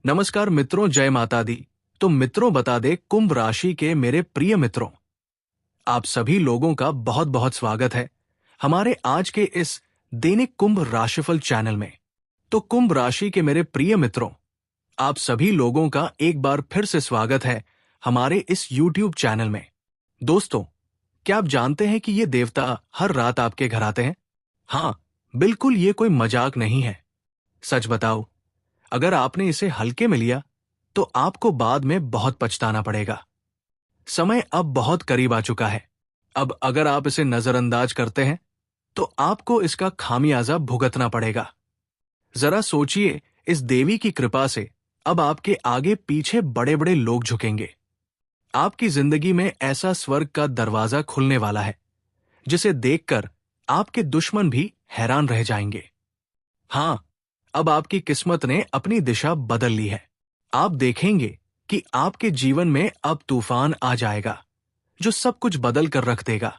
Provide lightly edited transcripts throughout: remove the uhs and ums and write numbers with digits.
नमस्कार मित्रों, जय माता दी। तो मित्रों, बता दे कुंभ राशि के मेरे प्रिय मित्रों, आप सभी लोगों का बहुत बहुत स्वागत है हमारे आज के इस दैनिक कुंभ राशिफल चैनल में। तो कुंभ राशि के मेरे प्रिय मित्रों, आप सभी लोगों का एक बार फिर से स्वागत है हमारे इस YouTube चैनल में। दोस्तों, क्या आप जानते हैं कि ये देवता हर रात आपके घर आते हैं? हाँ, बिल्कुल, ये कोई मजाक नहीं है। सच बताओ, अगर आपने इसे हल्के में लिया तो आपको बाद में बहुत पछताना पड़ेगा। समय अब बहुत करीब आ चुका है। अब अगर आप इसे नजरअंदाज करते हैं तो आपको इसका खामियाजा भुगतना पड़ेगा। जरा सोचिए, इस देवी की कृपा से अब आपके आगे पीछे बड़े बड़े लोग झुकेंगे। आपकी जिंदगी में ऐसा स्वर्ग का दरवाजा खुलने वाला है जिसे देखकर आपके दुश्मन भी हैरान रह जाएंगे। हाँ, अब आपकी किस्मत ने अपनी दिशा बदल ली है। आप देखेंगे कि आपके जीवन में अब तूफान आ जाएगा जो सब कुछ बदल कर रख देगा।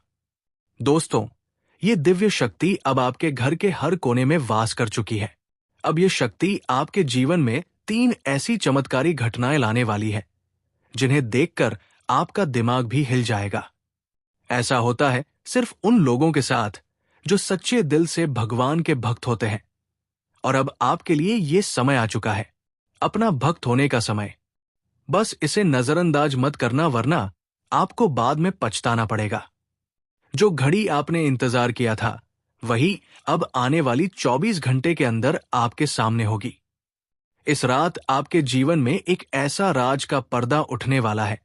दोस्तों, ये दिव्य शक्ति अब आपके घर के हर कोने में वास कर चुकी है। अब ये शक्ति आपके जीवन में 3 ऐसी चमत्कारी घटनाएं लाने वाली है जिन्हें देखकर आपका दिमाग भी हिल जाएगा। ऐसा होता है सिर्फ उन लोगों के साथ जो सच्चे दिल से भगवान के भक्त होते हैं। और अब आपके लिए ये समय आ चुका है, अपना भक्त होने का समय। बस इसे नजरअंदाज मत करना, वरना आपको बाद में पछताना पड़ेगा। जो घड़ी आपने इंतजार किया था वही अब आने वाली 24 घंटे के अंदर आपके सामने होगी। इस रात आपके जीवन में एक ऐसा राज का पर्दा उठने वाला है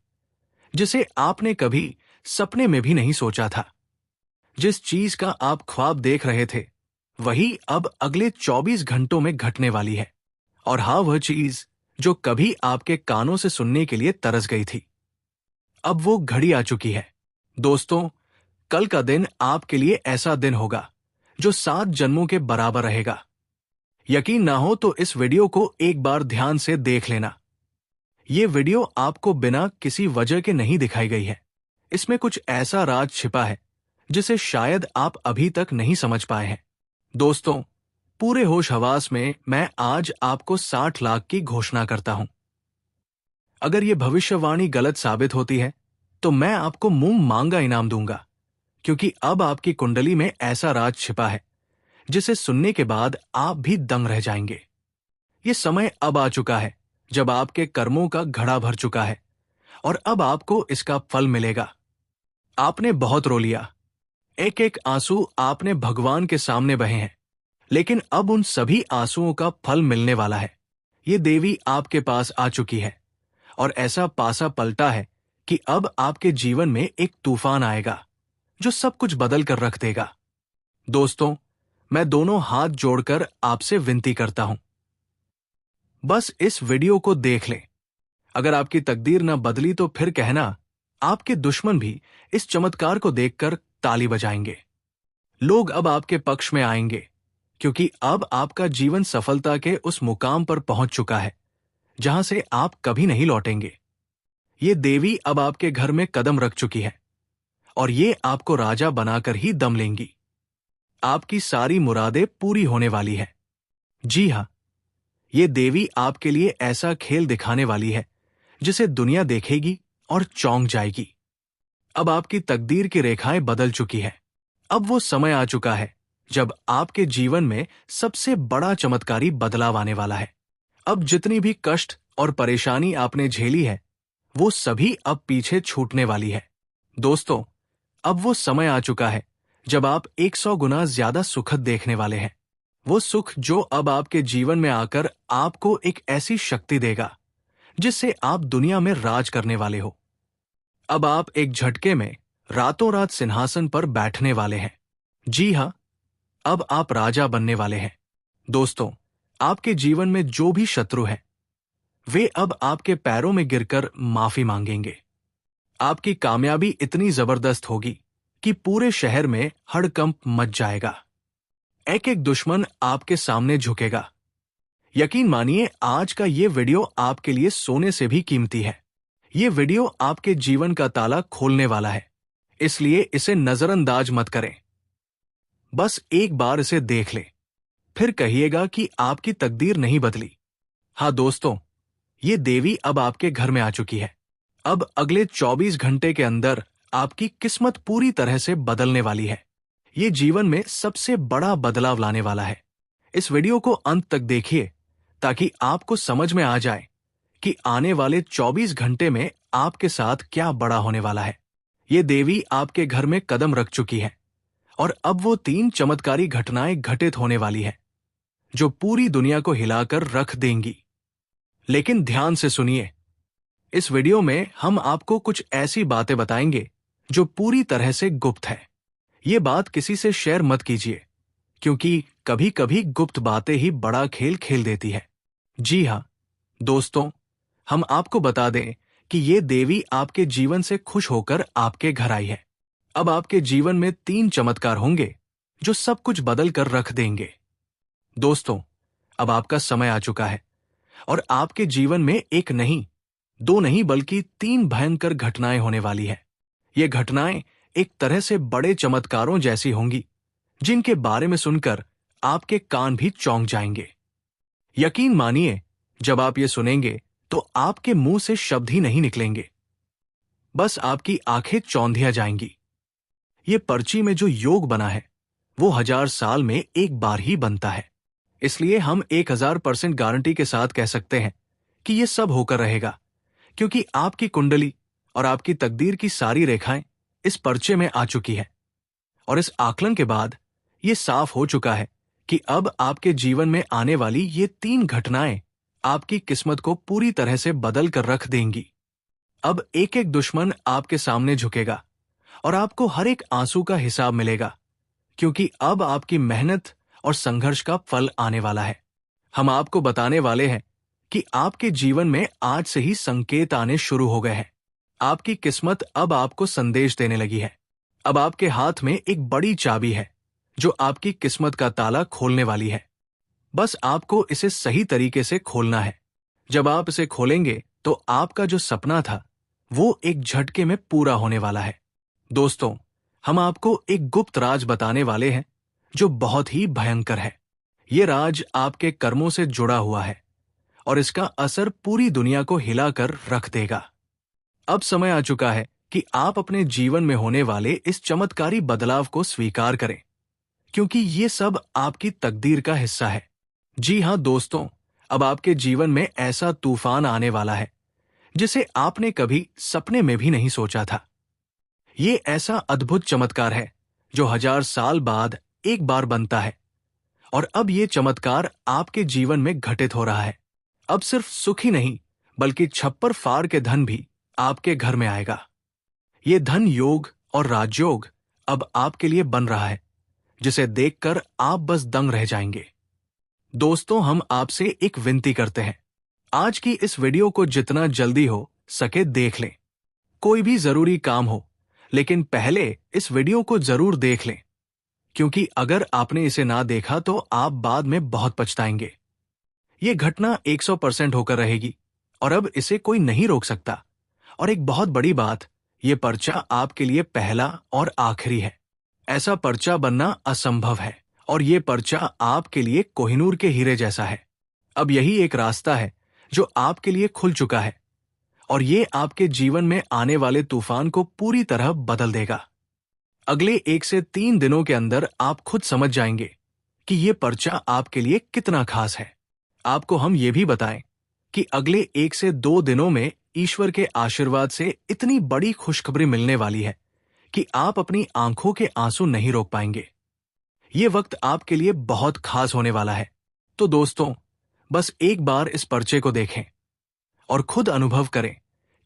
जिसे आपने कभी सपने में भी नहीं सोचा था। जिस चीज का आप ख्वाब देख रहे थे वही अब अगले 24 घंटों में घटने वाली है। और हाँ, वह चीज जो कभी आपके कानों से सुनने के लिए तरस गई थी, अब वो घड़ी आ चुकी है। दोस्तों, कल का दिन आपके लिए ऐसा दिन होगा जो 7 जन्मों के बराबर रहेगा। यकीन ना हो तो इस वीडियो को एक बार ध्यान से देख लेना। ये वीडियो आपको बिना किसी वजह के नहीं दिखाई गई है। इसमें कुछ ऐसा राज छिपा है जिसे शायद आप अभी तक नहीं समझ पाए हैं। दोस्तों, पूरे होश हवास में मैं आज आपको 60 लाख की घोषणा करता हूं। अगर यह भविष्यवाणी गलत साबित होती है तो मैं आपको मुंह मांगा इनाम दूंगा, क्योंकि अब आपकी कुंडली में ऐसा राज छिपा है जिसे सुनने के बाद आप भी दंग रह जाएंगे। ये समय अब आ चुका है जब आपके कर्मों का घड़ा भर चुका है और अब आपको इसका फल मिलेगा। आपने बहुत रो लिया, एक एक आंसू आपने भगवान के सामने बहे हैं, लेकिन अब उन सभी आंसुओं का फल मिलने वाला है। ये देवी आपके पास आ चुकी है और ऐसा पासा पलटा है कि अब आपके जीवन में एक तूफान आएगा जो सब कुछ बदल कर रख देगा। दोस्तों, मैं दोनों हाथ जोड़कर आपसे विनती करता हूं, बस इस वीडियो को देख लें। अगर आपकी तकदीर न बदली तो फिर कहना, आपके दुश्मन भी इस चमत्कार को देखकर ताली बजाएंगे। लोग अब आपके पक्ष में आएंगे, क्योंकि अब आपका जीवन सफलता के उस मुकाम पर पहुंच चुका है जहां से आप कभी नहीं लौटेंगे। ये देवी अब आपके घर में कदम रख चुकी है और ये आपको राजा बनाकर ही दम लेंगी। आपकी सारी मुरादें पूरी होने वाली है। जी हां, ये देवी आपके लिए ऐसा खेल दिखाने वाली है जिसे दुनिया देखेगी और चौंक जाएगी। अब आपकी तकदीर की रेखाएं बदल चुकी है। अब वो समय आ चुका है जब आपके जीवन में सबसे बड़ा चमत्कारी बदलाव आने वाला है। अब जितनी भी कष्ट और परेशानी आपने झेली है वो सभी अब पीछे छूटने वाली है। दोस्तों, अब वो समय आ चुका है जब आप 100 गुना ज्यादा सुखद देखने वाले हैं। वो सुख जो अब आपके जीवन में आकर आपको एक ऐसी शक्ति देगा जिससे आप दुनिया में राज करने वाले हो। अब आप एक झटके में रातों रात सिंहासन पर बैठने वाले हैं। जी हां, अब आप राजा बनने वाले हैं। दोस्तों, आपके जीवन में जो भी शत्रु हैं वे अब आपके पैरों में गिरकर माफी मांगेंगे। आपकी कामयाबी इतनी जबरदस्त होगी कि पूरे शहर में हड़कंप मच जाएगा। एक एक दुश्मन आपके सामने झुकेगा। यकीन मानिए, आज का ये वीडियो आपके लिए सोने से भी कीमती है। ये वीडियो आपके जीवन का ताला खोलने वाला है, इसलिए इसे नजरअंदाज मत करें। बस एक बार इसे देख ले, फिर कहिएगा कि आपकी तकदीर नहीं बदली। हाँ दोस्तों, ये देवी अब आपके घर में आ चुकी है। अब अगले 24 घंटे के अंदर आपकी किस्मत पूरी तरह से बदलने वाली है। ये जीवन में सबसे बड़ा बदलाव लाने वाला है। इस वीडियो को अंत तक देखिए ताकि आपको समझ में आ जाए कि आने वाले 24 घंटे में आपके साथ क्या बड़ा होने वाला है। ये देवी आपके घर में कदम रख चुकी है और अब वो 3 चमत्कारी घटनाएं घटित होने वाली है जो पूरी दुनिया को हिलाकर रख देंगी। लेकिन ध्यान से सुनिए, इस वीडियो में हम आपको कुछ ऐसी बातें बताएंगे जो पूरी तरह से गुप्त है। ये बात किसी से शेयर मत कीजिए, क्योंकि कभी कभी गुप्त बातें ही बड़ा खेल खेल देती है। जी हाँ दोस्तों, हम आपको बता दें कि ये देवी आपके जीवन से खुश होकर आपके घर आई है। अब आपके जीवन में 3 चमत्कार होंगे जो सब कुछ बदल कर रख देंगे। दोस्तों, अब आपका समय आ चुका है और आपके जीवन में एक नहीं, 2 नहीं बल्कि 3 भयंकर घटनाएं होने वाली है। ये घटनाएं एक तरह से बड़े चमत्कारों जैसी होंगी जिनके बारे में सुनकर आपके कान भी चौंक जाएंगे। यकीन मानिए, जब आप ये सुनेंगे तो आपके मुंह से शब्द ही नहीं निकलेंगे, बस आपकी आंखें चौंधिया जाएंगी। ये पर्ची में जो योग बना है वो 1000 साल में एक बार ही बनता है। इसलिए हम 1000% गारंटी के साथ कह सकते हैं कि ये सब होकर रहेगा, क्योंकि आपकी कुंडली और आपकी तकदीर की सारी रेखाएं इस पर्चे में आ चुकी है। और इस आकलन के बाद ये साफ हो चुका है कि अब आपके जीवन में आने वाली ये 3 घटनाएं आपकी किस्मत को पूरी तरह से बदल कर रख देंगी। अब एक एक दुश्मन आपके सामने झुकेगा और आपको हर एक आंसू का हिसाब मिलेगा, क्योंकि अब आपकी मेहनत और संघर्ष का फल आने वाला है। हम आपको बताने वाले हैं कि आपके जीवन में आज से ही संकेत आने शुरू हो गए हैं। आपकी किस्मत अब आपको संदेश देने लगी है। अब आपके हाथ में एक बड़ी चाबी है जो आपकी किस्मत का ताला खोलने वाली है। बस आपको इसे सही तरीके से खोलना है। जब आप इसे खोलेंगे तो आपका जो सपना था वो एक झटके में पूरा होने वाला है। दोस्तों, हम आपको एक गुप्त राज बताने वाले हैं जो बहुत ही भयंकर है। ये राज आपके कर्मों से जुड़ा हुआ है और इसका असर पूरी दुनिया को हिलाकर रख देगा। अब समय आ चुका है कि आप अपने जीवन में होने वाले इस चमत्कारी बदलाव को स्वीकार करें, क्योंकि ये सब आपकी तकदीर का हिस्सा है। जी हाँ दोस्तों, अब आपके जीवन में ऐसा तूफान आने वाला है जिसे आपने कभी सपने में भी नहीं सोचा था। ये ऐसा अद्भुत चमत्कार है जो 1000 साल बाद एक बार बनता है और अब ये चमत्कार आपके जीवन में घटित हो रहा है। अब सिर्फ सुख ही नहीं बल्कि छप्पर फाड़ के धन भी आपके घर में आएगा। ये धन योग और राजयोग अब आपके लिए बन रहा है, जिसे देखकर आप बस दंग रह जाएंगे। दोस्तों, हम आपसे एक विनती करते हैं, आज की इस वीडियो को जितना जल्दी हो सके देख लें। कोई भी जरूरी काम हो, लेकिन पहले इस वीडियो को जरूर देख लें, क्योंकि अगर आपने इसे ना देखा तो आप बाद में बहुत पछताएंगे। ये घटना 100% होकर रहेगी और अब इसे कोई नहीं रोक सकता। और एक बहुत बड़ी बात, ये पर्चा आपके लिए पहला और आखिरी है। ऐसा पर्चा बनना असंभव है और ये पर्चा आपके लिए कोहिनूर के हीरे जैसा है। अब यही एक रास्ता है जो आपके लिए खुल चुका है और ये आपके जीवन में आने वाले तूफान को पूरी तरह बदल देगा। अगले 1 से 3 दिनों के अंदर आप खुद समझ जाएंगे कि ये पर्चा आपके लिए कितना खास है। आपको हम ये भी बताएं कि अगले 1 से 2 दिनों में ईश्वर के आशीर्वाद से इतनी बड़ी खुशखबरी मिलने वाली है कि आप अपनी आंखों के आंसू नहीं रोक पाएंगे। ये वक्त आपके लिए बहुत खास होने वाला है। तो दोस्तों, बस एक बार इस पर्चे को देखें और खुद अनुभव करें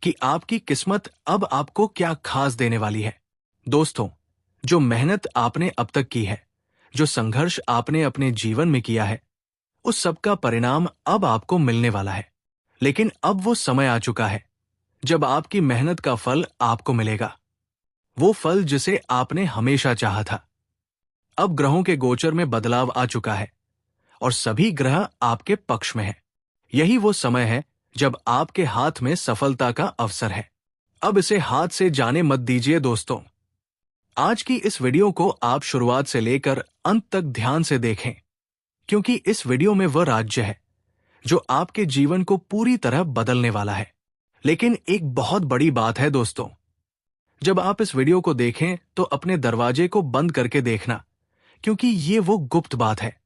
कि आपकी किस्मत अब आपको क्या खास देने वाली है। दोस्तों, जो मेहनत आपने अब तक की है, जो संघर्ष आपने अपने जीवन में किया है, उस सब का परिणाम अब आपको मिलने वाला है। लेकिन अब वो समय आ चुका है जब आपकी मेहनत का फल आपको मिलेगा, वो फल जिसे आपने हमेशा चाहा था। अब ग्रहों के गोचर में बदलाव आ चुका है और सभी ग्रह आपके पक्ष में हैं। यही वो समय है जब आपके हाथ में सफलता का अवसर है। अब इसे हाथ से जाने मत दीजिए दोस्तों। आज की इस वीडियो को आप शुरुआत से लेकर अंत तक ध्यान से देखें, क्योंकि इस वीडियो में वह राज्य है जो आपके जीवन को पूरी तरह बदलने वाला है। लेकिन एक बहुत बड़ी बात है दोस्तों, जब आप इस वीडियो को देखें तो अपने दरवाजे को बंद करके देखना, क्योंकि ये वो गुप्त बात है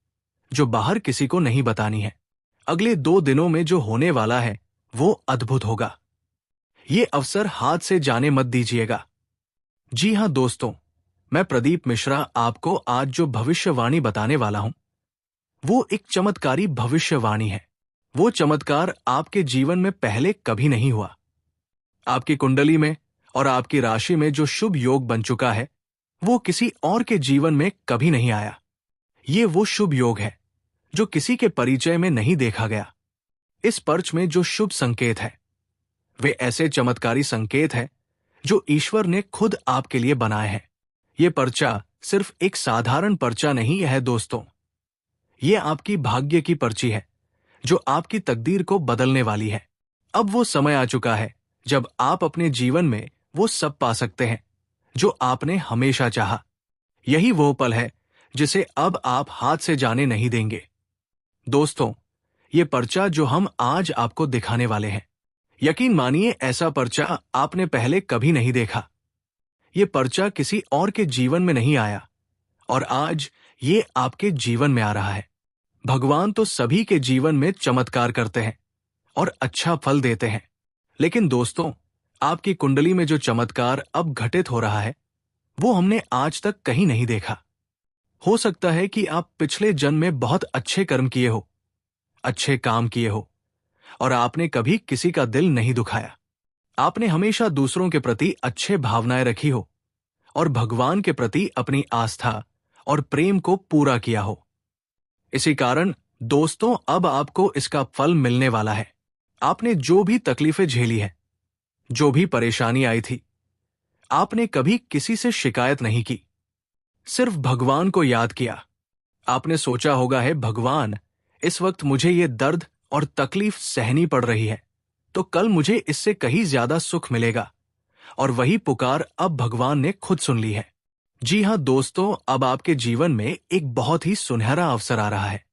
जो बाहर किसी को नहीं बतानी है। अगले 2 दिनों में जो होने वाला है वो अद्भुत होगा। ये अवसर हाथ से जाने मत दीजिएगा। जी हां दोस्तों, मैं प्रदीप मिश्रा आपको आज जो भविष्यवाणी बताने वाला हूं वो एक चमत्कारी भविष्यवाणी है। वो चमत्कार आपके जीवन में पहले कभी नहीं हुआ। आपकी कुंडली में और आपकी राशि में जो शुभ योग बन चुका है वो किसी और के जीवन में कभी नहीं आया। ये वो शुभ योग है जो किसी के परिचय में नहीं देखा गया। इस पर्च में जो शुभ संकेत है वे ऐसे चमत्कारी संकेत हैं जो ईश्वर ने खुद आपके लिए बनाए हैं। ये पर्चा सिर्फ एक साधारण पर्चा नहीं है दोस्तों, ये आपकी भाग्य की पर्ची है जो आपकी तकदीर को बदलने वाली है। अब वो समय आ चुका है जब आप अपने जीवन में वो सब पा सकते हैं जो आपने हमेशा चाहा। यही वो पल है जिसे अब आप हाथ से जाने नहीं देंगे। दोस्तों, ये पर्चा जो हम आज आपको दिखाने वाले हैं, यकीन मानिए ऐसा पर्चा आपने पहले कभी नहीं देखा। ये पर्चा किसी और के जीवन में नहीं आया और आज ये आपके जीवन में आ रहा है। भगवान तो सभी के जीवन में चमत्कार करते हैं और अच्छा फल देते हैं, लेकिन दोस्तों, आपकी कुंडली में जो चमत्कार अब घटित हो रहा है वो हमने आज तक कहीं नहीं देखा। हो सकता है कि आप पिछले जन्म में बहुत अच्छे कर्म किए हो, अच्छे काम किए हो और आपने कभी किसी का दिल नहीं दुखाया। आपने हमेशा दूसरों के प्रति अच्छे भावनाएं रखी हो और भगवान के प्रति अपनी आस्था और प्रेम को पूरा किया हो। इसी कारण दोस्तों, अब आपको इसका फल मिलने वाला है। आपने जो भी तकलीफें झेली है, जो भी परेशानी आई थी, आपने कभी किसी से शिकायत नहीं की, सिर्फ भगवान को याद किया। आपने सोचा होगा है, भगवान, इस वक्त मुझे ये दर्द और तकलीफ सहनी पड़ रही है, तो कल मुझे इससे कहीं ज्यादा सुख मिलेगा। और वही पुकार अब भगवान ने खुद सुन ली है। जी हां दोस्तों, अब आपके जीवन में एक बहुत ही सुनहरा अवसर आ रहा है।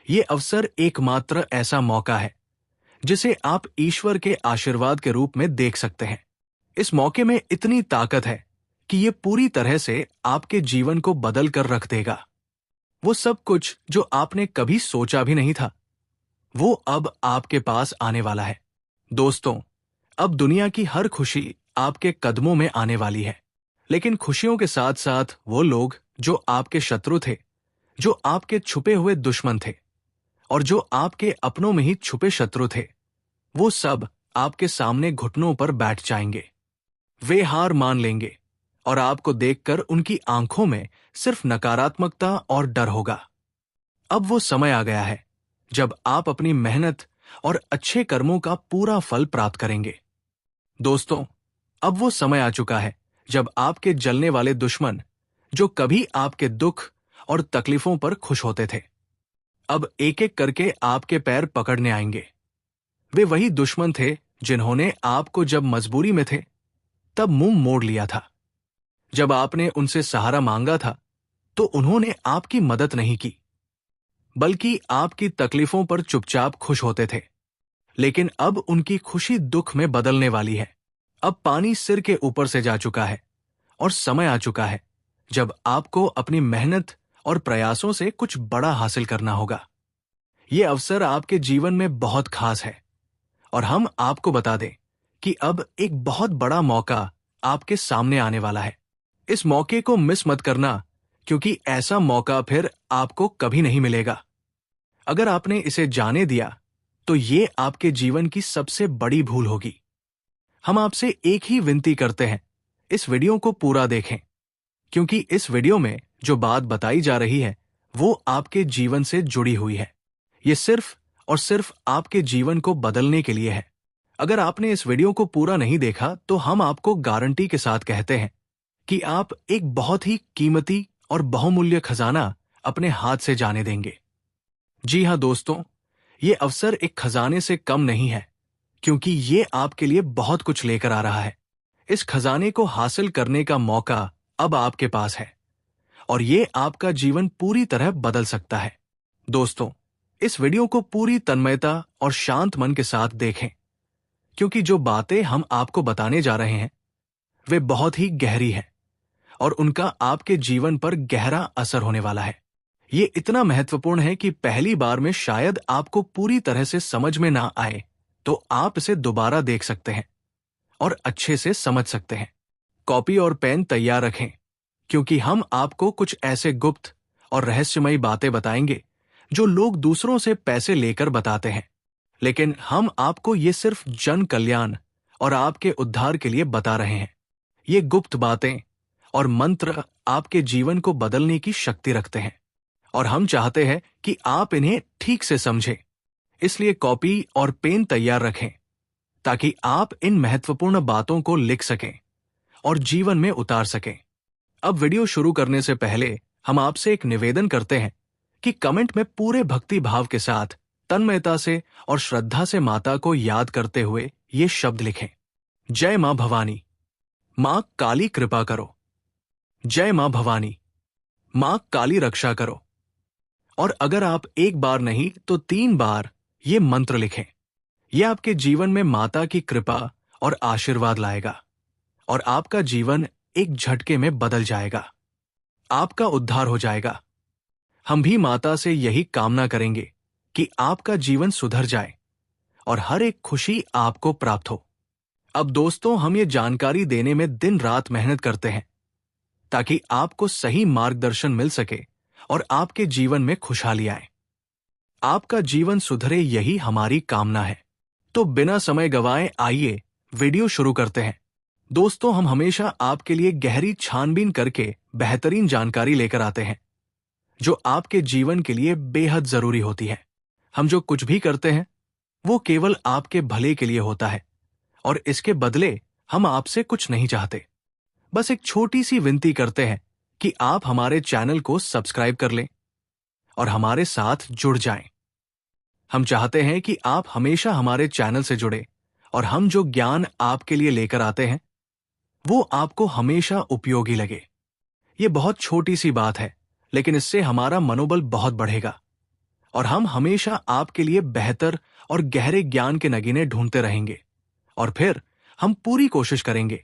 ये अवसर एकमात्र ऐसा मौका है जिसे आप ईश्वर के आशीर्वाद के रूप में देख सकते हैं। इस मौके में इतनी ताकत है कि ये पूरी तरह से आपके जीवन को बदल कर रख देगा। वो सब कुछ जो आपने कभी सोचा भी नहीं था, वो अब आपके पास आने वाला है। दोस्तों, अब दुनिया की हर खुशी आपके कदमों में आने वाली है, लेकिन खुशियों के साथ साथ वो लोग जो आपके शत्रु थे, जो आपके छुपे हुए दुश्मन थे और जो आपके अपनों में ही छुपे शत्रु थे, वो सब आपके सामने घुटनों पर बैठ जाएंगे। वे हार मान लेंगे और आपको देखकर उनकी आंखों में सिर्फ नकारात्मकता और डर होगा। अब वो समय आ गया है जब आप अपनी मेहनत और अच्छे कर्मों का पूरा फल प्राप्त करेंगे। दोस्तों, अब वो समय आ चुका है जब आपके जलने वाले दुश्मन, जो कभी आपके दुख और तकलीफों पर खुश होते थे, अब एक एक करके आपके पैर पकड़ने आएंगे। वे वही दुश्मन थे जिन्होंने आपको जब मजबूरी में थे तब मुंह मोड़ लिया था। जब आपने उनसे सहारा मांगा था तो उन्होंने आपकी मदद नहीं की, बल्कि आपकी तकलीफों पर चुपचाप खुश होते थे। लेकिन अब उनकी खुशी दुख में बदलने वाली है। अब पानी सिर के ऊपर से जा चुका है और समय आ चुका है जब आपको अपनी मेहनत और प्रयासों से कुछ बड़ा हासिल करना होगा। ये अवसर आपके जीवन में बहुत खास है और हम आपको बता दें कि अब एक बहुत बड़ा मौका आपके सामने आने वाला है। इस मौके को मिस मत करना, क्योंकि ऐसा मौका फिर आपको कभी नहीं मिलेगा। अगर आपने इसे जाने दिया तो ये आपके जीवन की सबसे बड़ी भूल होगी। हम आपसे एक ही विनती करते हैं, इस वीडियो को पूरा देखें, क्योंकि इस वीडियो में जो बात बताई जा रही है वो आपके जीवन से जुड़ी हुई है। ये सिर्फ और सिर्फ आपके जीवन को बदलने के लिए है। अगर आपने इस वीडियो को पूरा नहीं देखा तो हम आपको गारंटी के साथ कहते हैं कि आप एक बहुत ही कीमती और बहुमूल्य खजाना अपने हाथ से जाने देंगे। जी हां दोस्तों, ये अवसर एक खजाने से कम नहीं है, क्योंकि ये आपके लिए बहुत कुछ लेकर आ रहा है। इस खजाने को हासिल करने का मौका अब आपके पास है और ये आपका जीवन पूरी तरह बदल सकता है। दोस्तों, इस वीडियो को पूरी तन्मयता और शांत मन के साथ देखें, क्योंकि जो बातें हम आपको बताने जा रहे हैं वे बहुत ही गहरी हैं और उनका आपके जीवन पर गहरा असर होने वाला है। ये इतना महत्वपूर्ण है कि पहली बार में शायद आपको पूरी तरह से समझ में ना आए, तो आप इसे दोबारा देख सकते हैं और अच्छे से समझ सकते हैं। कॉपी और पेन तैयार रखें, क्योंकि हम आपको कुछ ऐसे गुप्त और रहस्यमयी बातें बताएंगे जो लोग दूसरों से पैसे लेकर बताते हैं, लेकिन हम आपको ये सिर्फ जन कल्याण और आपके उद्धार के लिए बता रहे हैं। ये गुप्त बातें और मंत्र आपके जीवन को बदलने की शक्ति रखते हैं और हम चाहते हैं कि आप इन्हें ठीक से समझें। इसलिए कॉपी और पेन तैयार रखें ताकि आप इन महत्वपूर्ण बातों को लिख सकें और जीवन में उतार सकें। अब वीडियो शुरू करने से पहले हम आपसे एक निवेदन करते हैं कि कमेंट में पूरे भक्ति भाव के साथ, तन्मयता से और श्रद्धा से माता को याद करते हुए ये शब्द लिखें। जय मां भवानी, मां काली कृपा करो। जय मां भवानी, मां काली रक्षा करो। और अगर आप एक बार नहीं तो 3 बार ये मंत्र लिखें, यह आपके जीवन में माता की कृपा और आशीर्वाद लाएगा और आपका जीवन एक झटके में बदल जाएगा। आपका उद्धार हो जाएगा। हम भी माता से यही कामना करेंगे कि आपका जीवन सुधर जाए और हर एक खुशी आपको प्राप्त हो। अब दोस्तों, हम ये जानकारी देने में दिन रात मेहनत करते हैं ताकि आपको सही मार्गदर्शन मिल सके और आपके जीवन में खुशहाली आए, आपका जीवन सुधरे, यही हमारी कामना है। तो बिना समय गवाए आइए वीडियो शुरू करते हैं। दोस्तों, हम हमेशा आपके लिए गहरी छानबीन करके बेहतरीन जानकारी लेकर आते हैं जो आपके जीवन के लिए बेहद जरूरी होती है। हम जो कुछ भी करते हैं वो केवल आपके भले के लिए होता है और इसके बदले हम आपसे कुछ नहीं चाहते। बस एक छोटी सी विनती करते हैं कि आप हमारे चैनल को सब्सक्राइब कर लें और हमारे साथ जुड़ जाएं। हम चाहते हैं कि आप हमेशा हमारे चैनल से जुड़े और हम जो ज्ञान आपके लिए लेकर आते हैं वो आपको हमेशा उपयोगी लगे। ये बहुत छोटी सी बात है, लेकिन इससे हमारा मनोबल बहुत बढ़ेगा और हम हमेशा आपके लिए बेहतर और गहरे ज्ञान के नगीने ढूंढते रहेंगे और फिर हम पूरी कोशिश करेंगे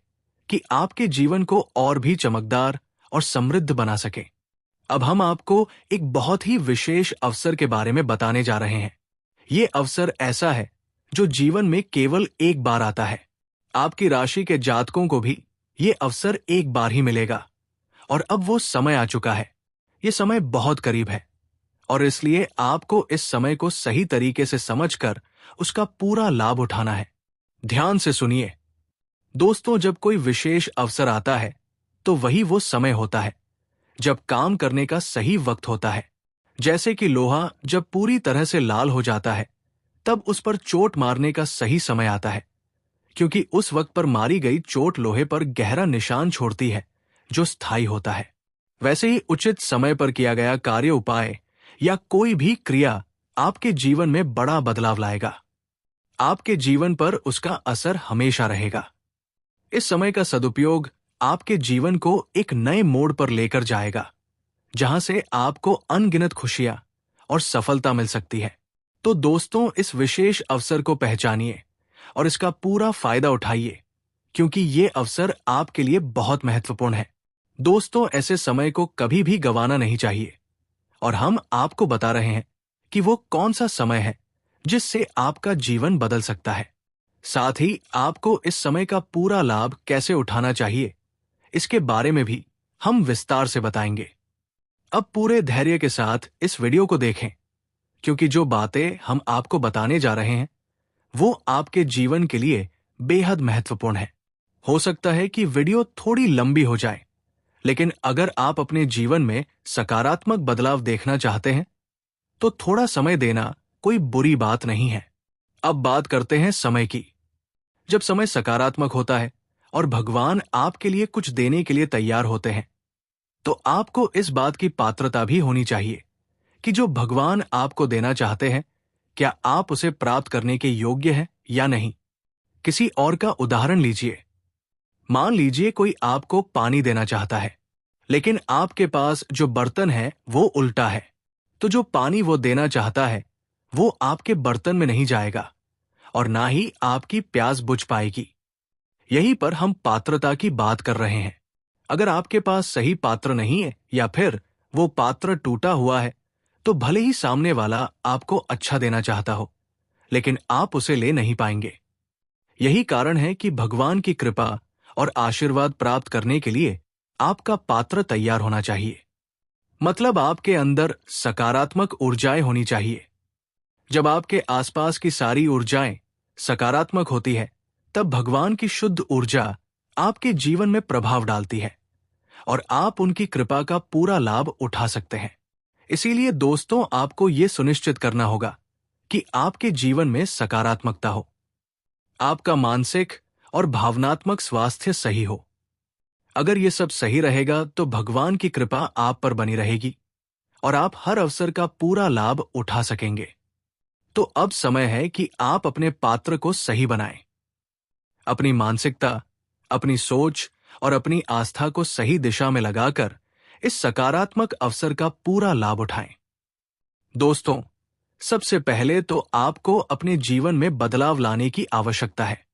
कि आपके जीवन को और भी चमकदार और समृद्ध बना सके। अब हम आपको एक बहुत ही विशेष अवसर के बारे में बताने जा रहे हैं। ये अवसर ऐसा है जो जीवन में केवल एक बार आता है। आपकी राशि के जातकों को भी ये अवसर एक बार ही मिलेगा और अब वो समय आ चुका है। ये समय बहुत करीब है और इसलिए आपको इस समय को सही तरीके से समझकर उसका पूरा लाभ उठाना है। ध्यान से सुनिए दोस्तों, जब कोई विशेष अवसर आता है तो वही वो समय होता है जब काम करने का सही वक्त होता है। जैसे कि लोहा जब पूरी तरह से लाल हो जाता है तब उस पर चोट मारने का सही समय आता है, क्योंकि उस वक्त पर मारी गई चोट लोहे पर गहरा निशान छोड़ती है जो स्थायी होता है। वैसे ही उचित समय पर किया गया कार्य, उपाय या कोई भी क्रिया आपके जीवन में बड़ा बदलाव लाएगा। आपके जीवन पर उसका असर हमेशा रहेगा। इस समय का सदुपयोग आपके जीवन को एक नए मोड़ पर लेकर जाएगा, जहां से आपको अनगिनत खुशियां और सफलता मिल सकती है। तो दोस्तों, इस विशेष अवसर को पहचानिए और इसका पूरा फायदा उठाइए, क्योंकि ये अवसर आपके लिए बहुत महत्वपूर्ण है। दोस्तों, ऐसे समय को कभी भी गंवाना नहीं चाहिए और हम आपको बता रहे हैं कि वो कौन सा समय है जिससे आपका जीवन बदल सकता है। साथ ही आपको इस समय का पूरा लाभ कैसे उठाना चाहिए, इसके बारे में भी हम विस्तार से बताएंगे। अब पूरे धैर्य के साथ इस वीडियो को देखें, क्योंकि जो बातें हम आपको बताने जा रहे हैं वो आपके जीवन के लिए बेहद महत्वपूर्ण है। हो सकता है कि वीडियो थोड़ी लंबी हो जाए, लेकिन अगर आप अपने जीवन में सकारात्मक बदलाव देखना चाहते हैं तो थोड़ा समय देना कोई बुरी बात नहीं है। अब बात करते हैं समय की। जब समय सकारात्मक होता है और भगवान आपके लिए कुछ देने के लिए तैयार होते हैं, तो आपको इस बात की पात्रता भी होनी चाहिए कि जो भगवान आपको देना चाहते हैं, क्या आप उसे प्राप्त करने के योग्य हैं या नहीं। किसी और का उदाहरण लीजिए। मान लीजिए कोई आपको पानी देना चाहता है, लेकिन आपके पास जो बर्तन है वो उल्टा है, तो जो पानी वो देना चाहता है वो आपके बर्तन में नहीं जाएगा और ना ही आपकी प्यास बुझ पाएगी। यहीं पर हम पात्रता की बात कर रहे हैं। अगर आपके पास सही पात्र नहीं है या फिर वो पात्र टूटा हुआ है, तो भले ही सामने वाला आपको अच्छा देना चाहता हो, लेकिन आप उसे ले नहीं पाएंगे। यही कारण है कि भगवान की कृपा और आशीर्वाद प्राप्त करने के लिए आपका पात्र तैयार होना चाहिए। मतलब आपके अंदर सकारात्मक ऊर्जाएं होनी चाहिए। जब आपके आसपास की सारी ऊर्जाएं सकारात्मक होती है, तब भगवान की शुद्ध ऊर्जा आपके जीवन में प्रभाव डालती है और आप उनकी कृपा का पूरा लाभ उठा सकते हैं। इसीलिए दोस्तों, आपको ये सुनिश्चित करना होगा कि आपके जीवन में सकारात्मकता हो, आपका मानसिक और भावनात्मक स्वास्थ्य सही हो। अगर ये सब सही रहेगा तो भगवान की कृपा आप पर बनी रहेगी और आप हर अवसर का पूरा लाभ उठा सकेंगे। तो अब समय है कि आप अपने पात्र को सही बनाएं। अपनी मानसिकता, अपनी सोच और अपनी आस्था को सही दिशा में लगाकर इस सकारात्मक अवसर का पूरा लाभ उठाएं। दोस्तों, सबसे पहले तो आपको अपने जीवन में बदलाव लाने की आवश्यकता है।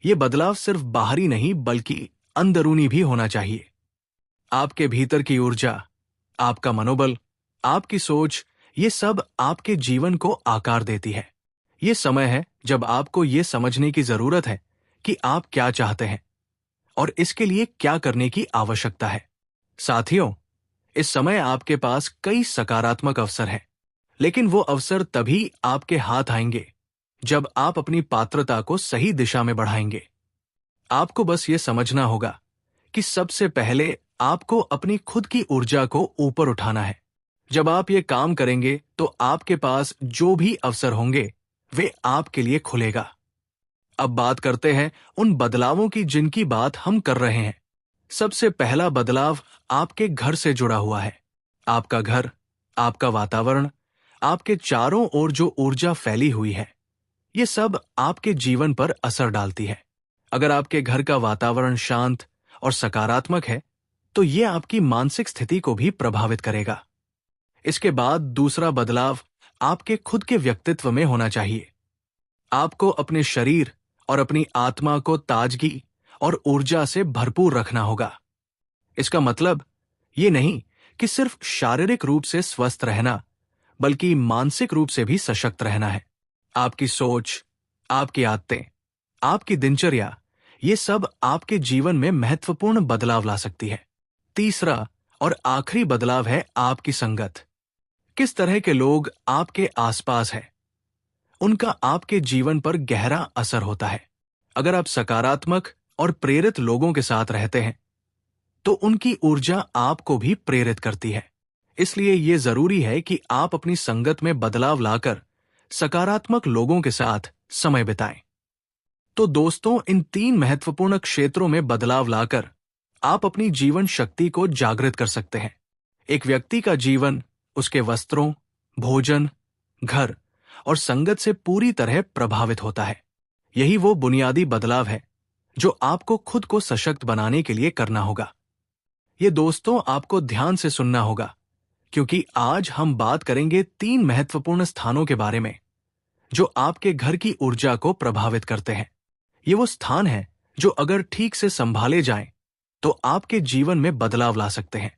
ये बदलाव सिर्फ बाहरी नहीं बल्कि अंदरूनी भी होना चाहिए। आपके भीतर की ऊर्जा, आपका मनोबल, आपकी सोच, ये सब आपके जीवन को आकार देती है। ये समय है जब आपको ये समझने की जरूरत है कि आप क्या चाहते हैं और इसके लिए क्या करने की आवश्यकता है। साथियों, इस समय आपके पास कई सकारात्मक अवसर हैं, लेकिन वो अवसर तभी आपके हाथ आएंगे जब आप अपनी पात्रता को सही दिशा में बढ़ाएंगे। आपको बस ये समझना होगा कि सबसे पहले आपको अपनी खुद की ऊर्जा को ऊपर उठाना है। जब आप ये काम करेंगे तो आपके पास जो भी अवसर होंगे वे आपके लिए खुलेगा। अब बात करते हैं उन बदलावों की जिनकी बात हम कर रहे हैं। सबसे पहला बदलाव आपके घर से जुड़ा हुआ है। आपका घर, आपका वातावरण, आपके चारों ओर जो ऊर्जा फैली हुई है, ये सब आपके जीवन पर असर डालती है। अगर आपके घर का वातावरण शांत और सकारात्मक है, तो ये आपकी मानसिक स्थिति को भी प्रभावित करेगा। इसके बाद दूसरा बदलाव आपके खुद के व्यक्तित्व में होना चाहिए। आपको अपने शरीर और अपनी आत्मा को ताजगी और ऊर्जा से भरपूर रखना होगा। इसका मतलब ये नहीं कि सिर्फ शारीरिक रूप से स्वस्थ रहना, बल्कि मानसिक रूप से भी सशक्त रहना है। आपकी सोच, आपकी आदतें, आपकी दिनचर्या, ये सब आपके जीवन में महत्वपूर्ण बदलाव ला सकती है। तीसरा और आखिरी बदलाव है आपकी संगत। किस तरह के लोग आपके आसपास हैं, उनका आपके जीवन पर गहरा असर होता है। अगर आप सकारात्मक और प्रेरित लोगों के साथ रहते हैं, तो उनकी ऊर्जा आपको भी प्रेरित करती है। इसलिए ये जरूरी है कि आप अपनी संगत में बदलाव लाकर सकारात्मक लोगों के साथ समय बिताएं। तो दोस्तों, इन 3 महत्वपूर्ण क्षेत्रों में बदलाव लाकर आप अपनी जीवन शक्ति को जागृत कर सकते हैं। एक व्यक्ति का जीवन उसके वस्त्रों, भोजन, घर और संगत से पूरी तरह प्रभावित होता है। यही वो बुनियादी बदलाव है जो आपको खुद को सशक्त बनाने के लिए करना होगा। ये दोस्तों, आपको ध्यान से सुनना होगा, क्योंकि आज हम बात करेंगे 3 महत्वपूर्ण स्थानों के बारे में जो आपके घर की ऊर्जा को प्रभावित करते हैं। ये वो स्थान हैं जो अगर ठीक से संभाले जाएं, तो आपके जीवन में बदलाव ला सकते हैं।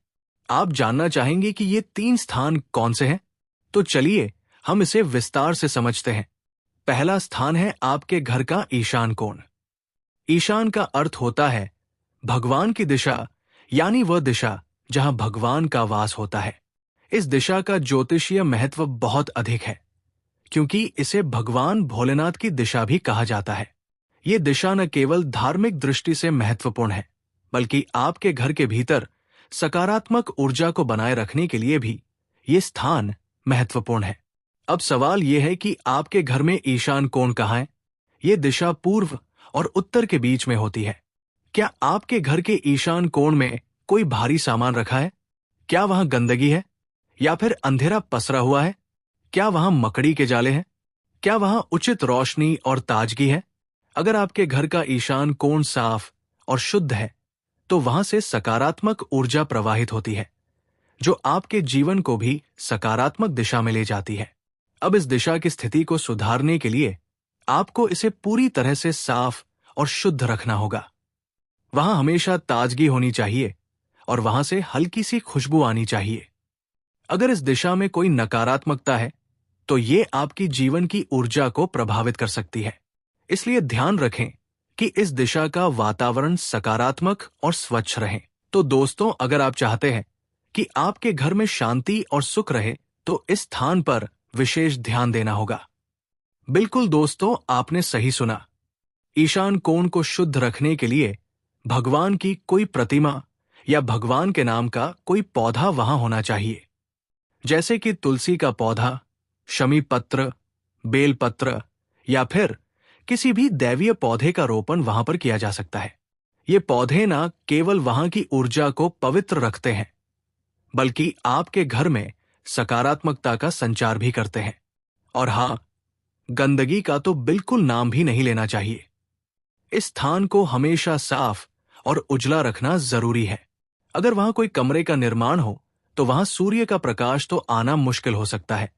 आप जानना चाहेंगे कि ये 3 स्थान कौन से हैं? तो चलिए हम इसे विस्तार से समझते हैं। पहला स्थान है आपके घर का ईशान कोण। ईशान का अर्थ होता है भगवान की दिशा, यानी वह दिशा जहां भगवान का वास होता है। इस दिशा का ज्योतिषीय महत्व बहुत अधिक है, क्योंकि इसे भगवान भोलेनाथ की दिशा भी कहा जाता है। ये दिशा न केवल धार्मिक दृष्टि से महत्वपूर्ण है, बल्कि आपके घर के भीतर सकारात्मक ऊर्जा को बनाए रखने के लिए भी ये स्थान महत्वपूर्ण है। अब सवाल यह है कि आपके घर में ईशान कोण कहाँ है? ये दिशा पूर्व और उत्तर के बीच में होती है। क्या आपके घर के ईशान कोण में कोई भारी सामान रखा है? क्या वहां गंदगी है या फिर अंधेरा पसरा हुआ है? क्या वहां मकड़ी के जाले हैं? क्या वहां उचित रोशनी और ताजगी है? अगर आपके घर का ईशान कोण साफ और शुद्ध है, तो वहां से सकारात्मक ऊर्जा प्रवाहित होती है, जो आपके जीवन को भी सकारात्मक दिशा में ले जाती है। अब इस दिशा की स्थिति को सुधारने के लिए आपको इसे पूरी तरह से साफ और शुद्ध रखना होगा। वहां हमेशा ताजगी होनी चाहिए और वहां से हल्की सी खुशबू आनी चाहिए। अगर इस दिशा में कोई नकारात्मकता है तो ये आपकी जीवन की ऊर्जा को प्रभावित कर सकती है। इसलिए ध्यान रखें कि इस दिशा का वातावरण सकारात्मक और स्वच्छ रहे। तो दोस्तों, अगर आप चाहते हैं कि आपके घर में शांति और सुख रहे तो इस स्थान पर विशेष ध्यान देना होगा। बिल्कुल दोस्तों, आपने सही सुना। ईशान कोण को शुद्ध रखने के लिए भगवान की कोई प्रतिमा या भगवान के नाम का कोई पौधा वहां होना चाहिए, जैसे कि तुलसी का पौधा, शमी पत्र, बेल पत्र या फिर किसी भी दैवीय पौधे का रोपण वहां पर किया जा सकता है। ये पौधे ना केवल वहां की ऊर्जा को पवित्र रखते हैं, बल्कि आपके घर में सकारात्मकता का संचार भी करते हैं। और हां, गंदगी का तो बिल्कुल नाम भी नहीं लेना चाहिए। इस स्थान को हमेशा साफ और उजला रखना जरूरी है। अगर वहां कोई कमरे का निर्माण हो तो वहां सूर्य का प्रकाश तो आना मुश्किल हो सकता है,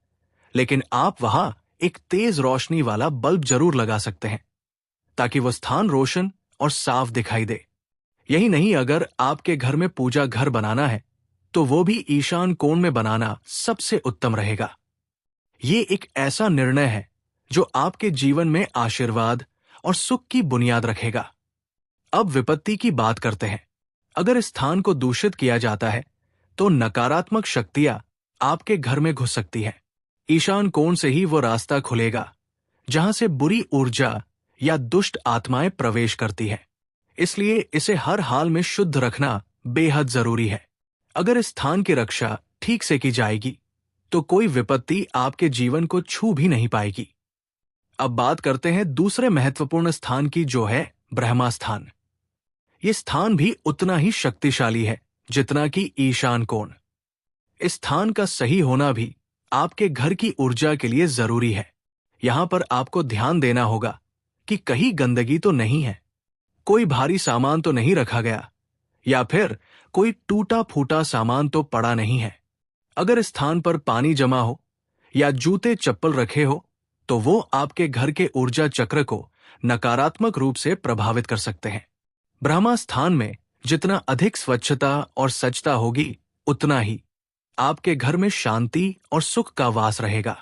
लेकिन आप वहां एक तेज रोशनी वाला बल्ब जरूर लगा सकते हैं ताकि वो स्थान रोशन और साफ दिखाई दे। यही नहीं, अगर आपके घर में पूजा घर बनाना है तो वो भी ईशान कोण में बनाना सबसे उत्तम रहेगा। ये एक ऐसा निर्णय है जो आपके जीवन में आशीर्वाद और सुख की बुनियाद रखेगा। अब विपत्ति की बात करते हैं। अगर इस स्थान को दूषित किया जाता है तो नकारात्मक शक्तियां आपके घर में घुस सकती हैं। ईशान कोण से ही वो रास्ता खुलेगा जहां से बुरी ऊर्जा या दुष्ट आत्माएं प्रवेश करती हैं। इसलिए इसे हर हाल में शुद्ध रखना बेहद जरूरी है। अगर इस स्थान की रक्षा ठीक से की जाएगी तो कोई विपत्ति आपके जीवन को छू भी नहीं पाएगी। अब बात करते हैं दूसरे महत्वपूर्ण स्थान की, जो है ब्रह्मा स्थान। ये स्थान भी उतना ही शक्तिशाली है जितना कि ईशान कोण। इस स्थान का सही होना भी आपके घर की ऊर्जा के लिए जरूरी है। यहां पर आपको ध्यान देना होगा कि कहीं गंदगी तो नहीं है, कोई भारी सामान तो नहीं रखा गया, या फिर कोई टूटा फूटा सामान तो पड़ा नहीं है। अगर इस स्थान पर पानी जमा हो या जूते चप्पल रखे हो तो वो आपके घर के ऊर्जा चक्र को नकारात्मक रूप से प्रभावित कर सकते हैं। ब्रह्मा स्थान में जितना अधिक स्वच्छता और सचता होगी, उतना ही आपके घर में शांति और सुख का वास रहेगा।